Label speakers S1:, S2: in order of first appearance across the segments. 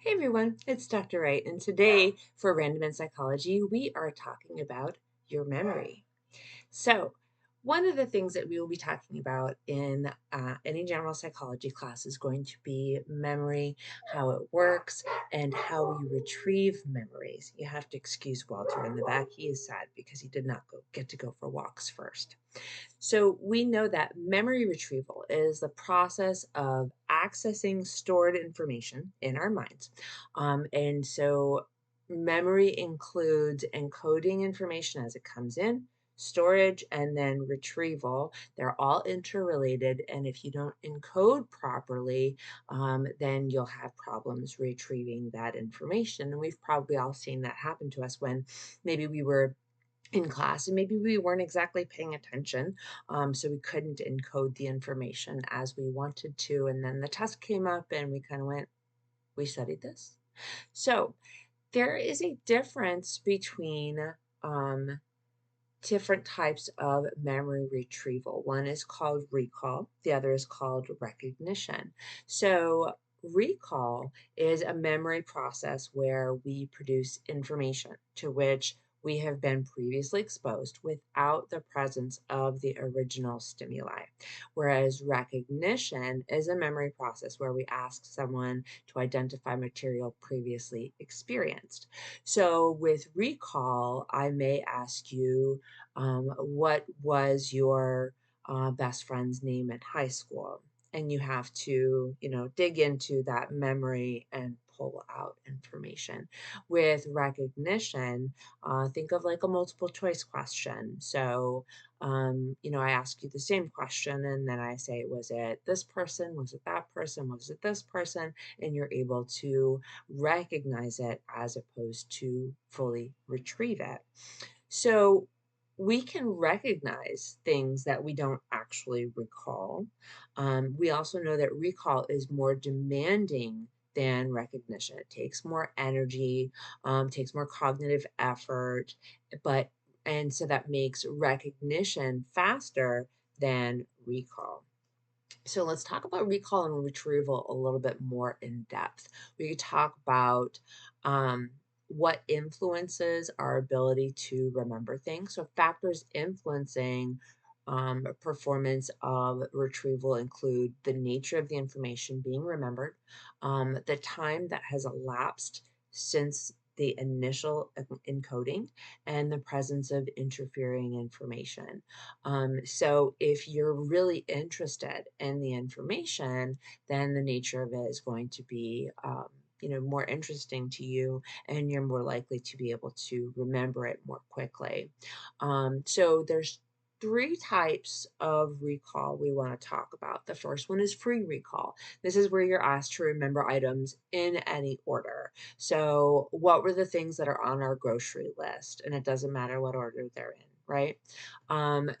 S1: Hey everyone, it's Dr. Wright, and today for Random in Psychology, we are talking about your memory. So, one of the things that we will be talking about in any general psychology class is going to be memory, how it works, and how we retrieve memories. You have to excuse Walter in the back. He is sad because he did not get to go for walks first. So we know that memory retrieval is the process of accessing stored information in our minds. And so memory includes encoding information as it comes in, storage, and then retrieval. They're all interrelated. And if you don't encode properly, then you'll have problems retrieving that information. And we've probably all seen that happen to us when maybe we were in class and maybe we weren't exactly paying attention, so we couldn't encode the information as we wanted to, and then the test came up and we kind of went, we studied this. So there is a difference between um, different types of memory retrieval. One is called recall, the other is called recognition. So recall is a memory process where we produce information to which we have been previously exposed without the presence of the original stimuli. Whereas recognition is a memory process where we ask someone to identify material previously experienced. So with recall, I may ask you, what was your best friend's name in high school? And you have to, dig into that memory and pull out information. With recognition, think of like a multiple choice question. So, I ask you the same question and then I say, was it this person? Was it that person? Was it this person? And you're able to recognize it as opposed to fully retrieve it. So we can recognize things that we don't actually recall. We also know that recall is more demanding than recognition. It takes more energy, takes more cognitive effort, but and so that makes recognition faster than recall. So let's talk about recall and retrieval a little bit more in depth. We could talk about what influences our ability to remember things. So factors influencing performance of retrieval include the nature of the information being remembered, the time that has elapsed since the initial encoding, and the presence of interfering information. So if you're really interested in the information, then the nature of it is going to be, more interesting to you, and you're more likely to be able to remember it more quickly. So there's three types of recall we want to talk about. The first one is free recall. This is where you're asked to remember items in any order. So, what were the things that are on our grocery list? And it doesn't matter what order they're in, right?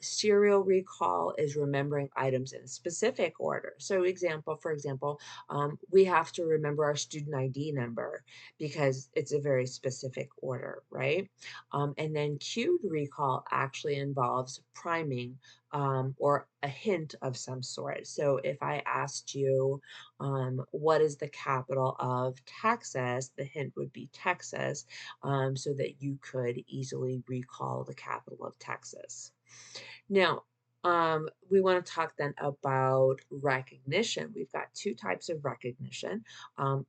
S1: Serial recall is remembering items in a specific order. So, for example, we have to remember our student ID number because it's a very specific order, right? And then cued recall actually involves priming or a hint of some sort. So, if I asked you, what is the capital of Texas, the hint would be Texas, so that you could easily recall the capital of Texas. Now, we want to talk then about recognition. We've got two types of recognition.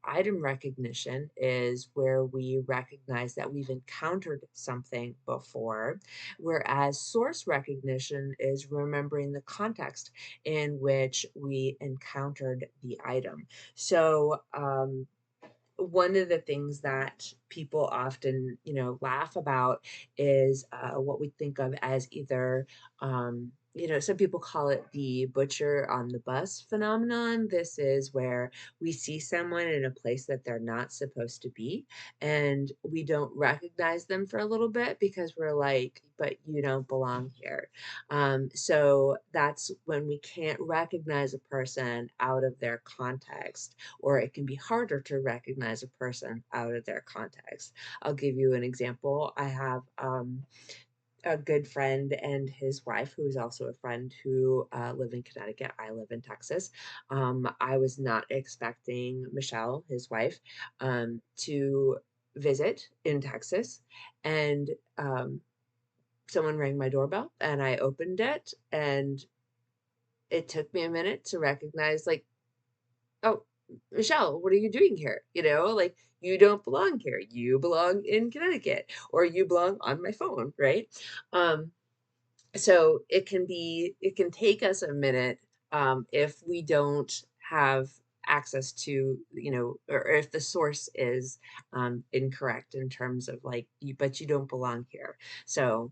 S1: Item recognition is where we recognize that we've encountered something before, whereas source recognition is remembering the context in which we encountered the item. So, one of the things that people often, laugh about is what we think of as either, some people call it the butcher on the bus phenomenon. This is where we see someone in a place that they're not supposed to be, and we don't recognize them for a little bit because we're like, but you don't belong here. So that's when we can't recognize a person out of their context, or it can be harder to recognize a person out of their context. I'll give you an example. I have a good friend and his wife, who is also a friend who live in Connecticut. I live in Texas. I was not expecting Michelle, his wife, to visit in Texas, and um, someone rang my doorbell, and I opened it, and it took me a minute to recognize, like, oh, Michelle, what are you doing here? Like, you don't belong here. You belong in Connecticut, or you belong on my phone, right? Um, so it can take us a minute if we don't have access to, or if the source is incorrect in terms of like you, but you don't belong here. So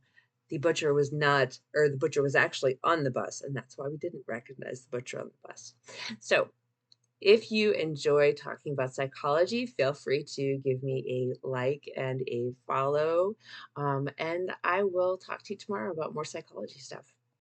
S1: the butcher was not, or the butcher was actually on the bus, and that's why we didn't recognize the butcher on the bus. So if you enjoy talking about psychology, feel free to give me a like and a follow. And I will talk to you tomorrow about more psychology stuff.